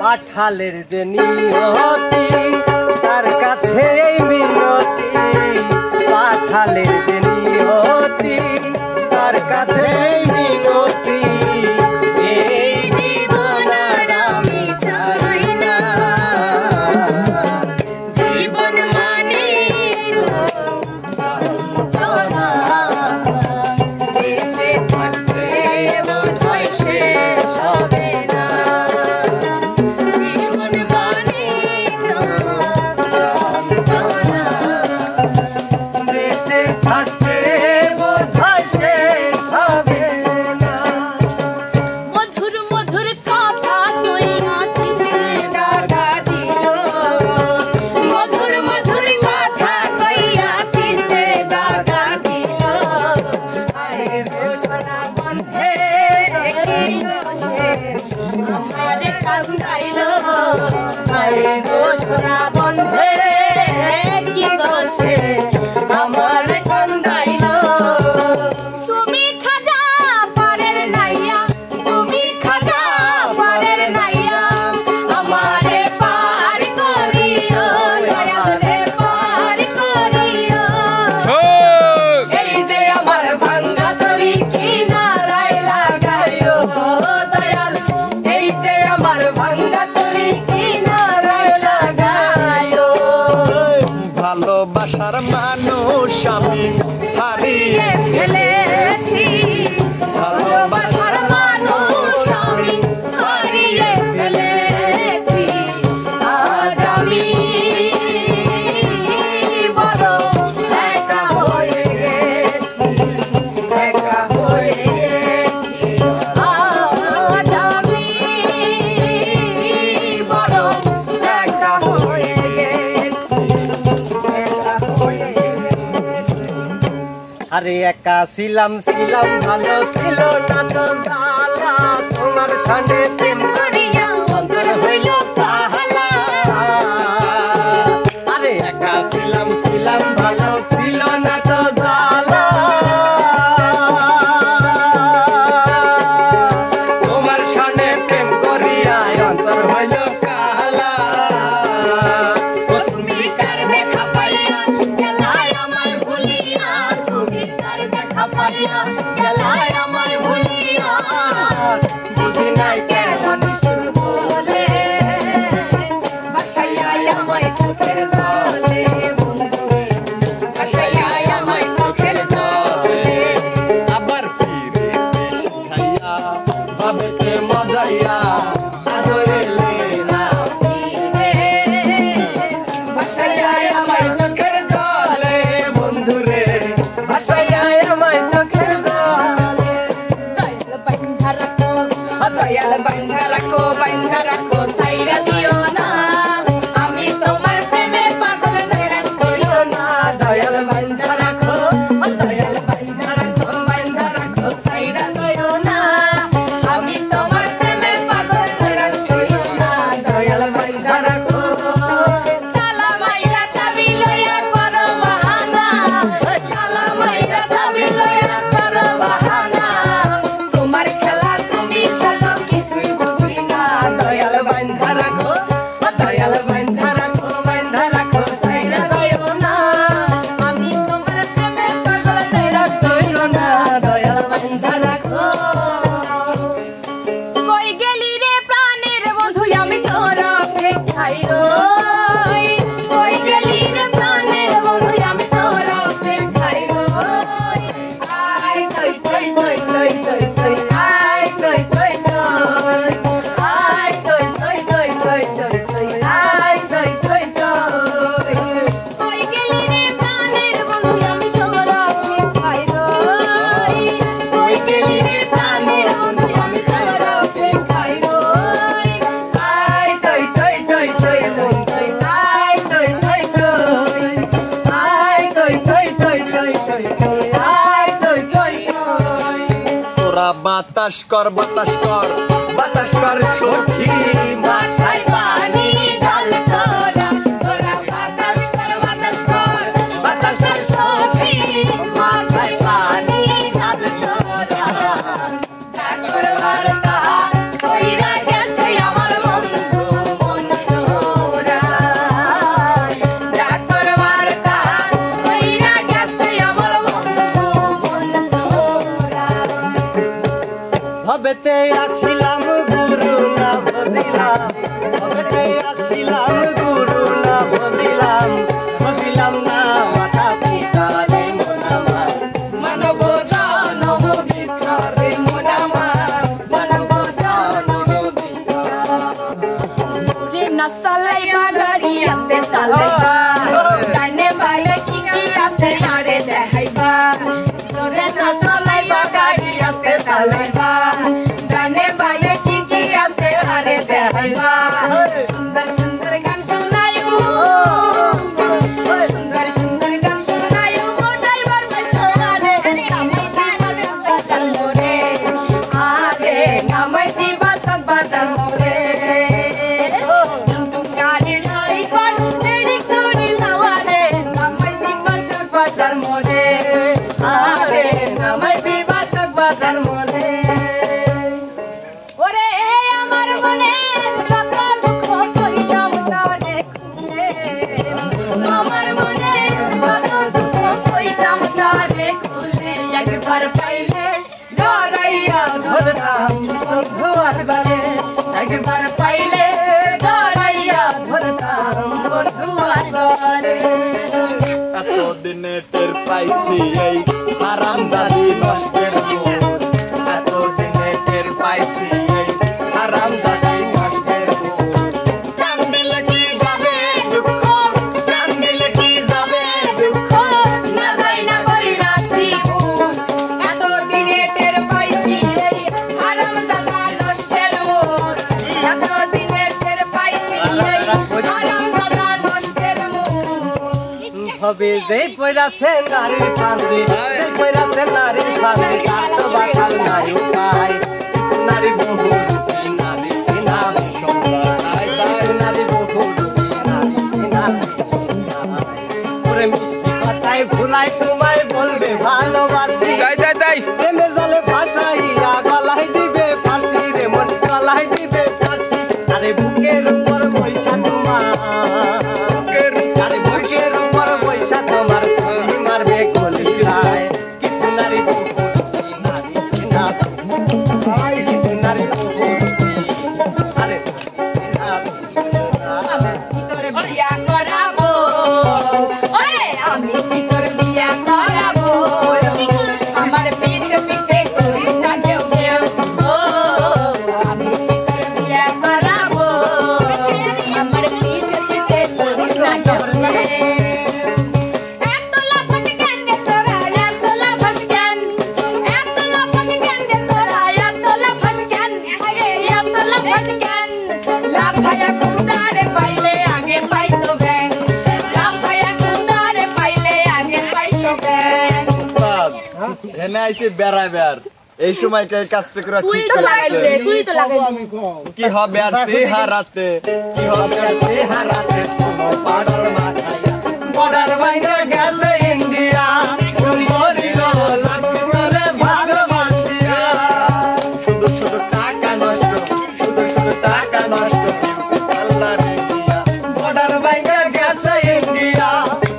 আঠালের যে নিয়তি তার কাছে এই মিনতি আঠালের যে নিয়তি তার কাছে এই মিনতি এই জীবন আর আমি চাই না জীবন মানে যন্ত্রণা বেঁচে থাকতে বোধহয় শেষ হবে না জীবন মানে যন্ত্রণা বেঁচে থাকতে বোধহয় শেষ হবে না। মধুর মধুর কথা কইয়া চিতে দাগা দিল মধুর মধুর কথা কইয়া চিতে দাগা দিল আরে দোসরা বন্ধে দেখিল সে আমারে কান্দাইল আরে দোসরা বন্ধে কি দোষে আমারে কান্দাইল তুমি খাজা পারের নাইয়া তুমি খাজা পারের নাইয়া আমারে পার করিও দয়ালে পার করিও এই যে আমার ভাঙ্গা তরি কিনারায় লাগাইও দয়াল এই যে আমার ভাঙ্গা তরি কিনারায় লাগাইও ভালোবাসার মানুষ আমি হারিয়ে ফেলেছি ভালোবাসার মানুষ আমি হারিয়ে ফেলেছি আজ আমি বড় একা হয়ে গেছি একা হয়ে গেছি আজ আমি বড় একা হয়ে গেছি একা হয়ে গেছি আরে একা ছিলাম ভালো ছিল না তো জ্বালা তোমার সঙ্গে প্রেম করিয়া অন্তর হইল কাহালা আরে একা ছিলাম ভালো ছিল না তো জ্বালা তোমার সঙ্গে প্রেম করিয়া অন্তর হইল কালা তুমি কার দেখা পাইয়া গেলাই আমায় ভুলিয়া তুমি কার দেখা পাইয়া গেলাই আমায় ভুলিয়া বুঝি নাই কেমন সুর বলে বাসাইয়া আমায় চোখের জলে বন্ধুরে বাসাইয়া আমায় চোখের জলে আবার ফিরে খাইয়া ভাবেতে মজাইয়া আদরেলে না বাসাইয়া আমায় চোখের জলে বন্ধুরে ভাসাইয়া আমায় চোখের জলে দয়াল বান্ধা রাখো সাইরা দিও না আমি তোমার প্রেমে পাগল নৈরাশ করিও না দয়াল বান্ধা রাখো সাইরা দিও না আমি তোমার প্রেমে পাগল নৈরাশ করিও না দয়াল বান্ধা রাখো তালা মাইরা চাবি লইয়া করো বাহানা তালা মাইরা চাবি লইয়া করো বাহানা তোমার খেলা তুমি খেলো কিছুই বুঝি না দয়াল বান্ধা রাখো সাইরা দিও না আমি তোমার প্রেমে পাগল নৈরাশ কইল না দয়াল বান্ধা রাখো কই গেলি রে প্রাণের বন্ধু আমি তোর অপেক্ষায় রই কই গেলি রে প্রাণের বন্ধু আমি তোর অপেক্ষায় রই আই তৈ তৈ তৈ তৈ তৈ তৈ আই তৈ তৈ তৈ আই তৈ তৈ তৈ তৈ তৈ তৈ আই তৈ তৈ তৈ কই গেলি রে প্রাণের বন্ধু আমি তোর অপেক্ষায় রই কই গেলি রে প্রাণের বন্ধু আমি তোর অপেক্ষায় রই আই তৈ তৈ তৈ তৈ তৈ আই তৈ তৈ তৈ আই তৈ তোরা বাতাস কর সখী মাথায় পানি ঢাল তোরা তোরা বাতাস কর সখী মাথায় পানি ঢাল তোরা চাকর বার্তা কইরা গেছে আমার বন্ধু না চালাইবা গাড়ি আস্তে চালাইবা ডানে বাড়ে কি কি আছে আরে দেখাইবা জোরে না চালাইবা গাড়ি আস্তে চালাইবা ডানে বাড়ে কি কি আছে আরে দেখাইবা সুন্দর সুন্দর গান শোনায়ো সুন্দর সুন্দর গান শোনায়ো ড্রাইভার ভাই তোমারে নামাই দিবা বাজার মোরে আরে নামাই দিবা বাজার মোরে গাড়ি ড্রাইভার রেডি করে লাওয়ারে নামাই দিবা বাজার মোরে আরে নামাই দিবা বাজার মোরে ওরে আমার মনে যত দুঃখ কইতাম তারে খুলে আমার মনে যত দুঃখ কইতাম তারে খুলে একবার পাইলে জড়াইয়া ধরতাম বন্ধু আর বারে একবার পাইলে জড়াইয়া ধরতাম বন্ধু আর বারে এতদিনে টের পাইছি এই হারামজাদি নষ্টের মোর এতদিনে টের পাইছি এই হারামজাদি নষ্টের মোর কান দিলে কি যাবে দুঃখ কান দিলে কি যাবে দুঃখ না যাই না করি না সিবুল এতদিনে টের পাইছি এই হারামজাদা নষ্টের মোর এতদিনে টের পাইছি এই হারামজাদা নষ্টের মোর হবে যেই পয়রাছে নারীর ফাঁদে যেই পয়রাছে নারীর ফাঁদে তার তো বাঁচার নাই উপায় কিছু নারী বহু রূপী নারী সিনা সুন্দর নাই তাই নারী বহু রূপী নারী সিনা সুন্দর ওরে মিষ্টি কথায় ভুলাই তোমায় বলবে ভালোবাসি তাই প্রেমে জলে ভাসাইয়া গলায় দিবে ফাঁসি রে মন গলায় দিবে ফাঁসি আরে বুকের উপর বৈশা তোমার আরে বুকের উপর বৈশা তোমার ছবি মারবে কলিজায় কিছু নারী বহু রূপী নারী সিনা কিছু নারী বহু রূপী আরে সিনা তোর বিয়া করাবো ওরে আমি কি তোর বিয়া করাবো আমার পিছে পিছে করিস না কেউ কেউ ও আমি কি তোর বিয়া করাবো আমার পিছে পিছে করিস না কেউ কেউ এত লাফাস কেন রে তোরা এত লাফাস কেন এত লাফাস কেন রে তোরা এত লাফাস কেন এত লাফাস কেন লাফায়া কুদারে পাইলে আগে পাইতো গ্যাং লাফায়া কুদারে পাইলে আগে পাইতো গ্যাং উস্তাদ এনে আইছে বেড়াইবার এই সময়টা এই কাজটা করে তুই ঠিক তো লাগাইলি করছে তুই তো লাগাইলি কি হবে আর হারাতে কি হবে আর হারাতে শোনো পাড়ার মাথায়া বর্ডার বাইরে গেছে ইন্ডিয়া মরিল লাগবে করে ভালোবাসিয়া শুধু শুধু টাকা নষ্ট শুধু শুধু টাকা নষ্ট আল্লাহ রে দিয়া বর্ডার বাইরে গেছে ইন্ডিয়া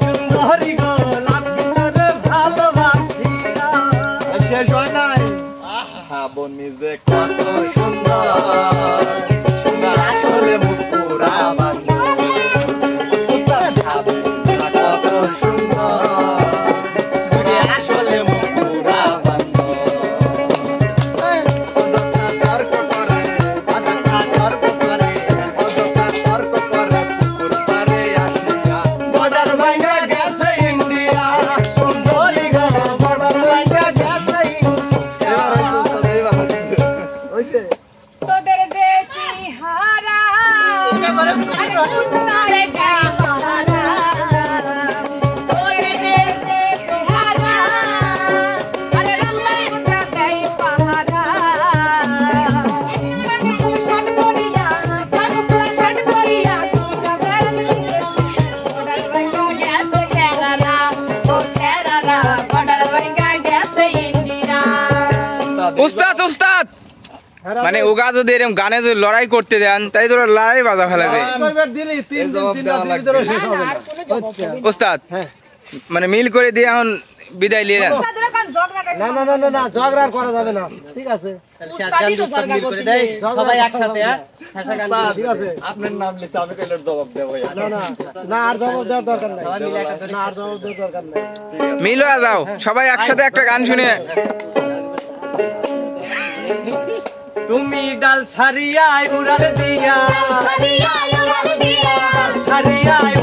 সুন্দরী গো লাগবে করে ভালোবাসিয়া শেষ হয় নাই আহা বনি যে কত সুন্দর না আসলে মুখ পুরা বান্ধব উস্তাদ ভাবে যে কত সুন্দর ওরে আসলে মুখ পুরা বান্ধব অযথা তর্ক করে অযথা তর্ক করে অযথা তর্ক করে পুকুর পারে আসিয়া বর্ডার বাইরে গেছে ইন্ডিয়া সুন্দরী গো বর্ডার বাইরে গেছে এবার হইছে উস্তাদ এবার হইছে তোদের দেশি হারা আরে কুত্তারে গাই পাহারা তোদের দেশি হারা আরে রাস্তায় কুত্তা গাই পাহারা মানে ফুল শার্ট পরিয়া কালো ফুল শার্ট পরিয়া কুইলা বেড়াস দিকে বর্ডার বাইঙ্গা গেছে কেরালা ও কেরালা বর্ডার বাইঙ্গা গেছে ইন্ডিয়া উস্তাদ মানে ওগা যদি এরকম গানে যদি লড়াই করতে দেন তাই তোরা লড়াই বাজা ফেলাবে এই জবাব দেওয়া লাগবে না আর কোনো জবাব হবে না উস্তাদ মানে মিল করে দিয়ে এখন বিদায় নিয়ে নেন উস্তাদরা কান ঝগড়া করে না ঝগড়া করা যাবে না ঠিক আছে উস্তাদই তো ঝগড়া করে দেয় সবাই একসাথে উস্তাদ, ঠিক আছে। আপনার নাম লিখে আমি কইলে জবাব দেব না আর জবাব দেওয়ার দরকার নাই না আর জবাব দেওয়ার দরকার নাই মিল হয়ে যাও সবাই একসাথে একটা গান শুনে তুমি ডাল সারিয়া উড়াল দিয়া হারিয়া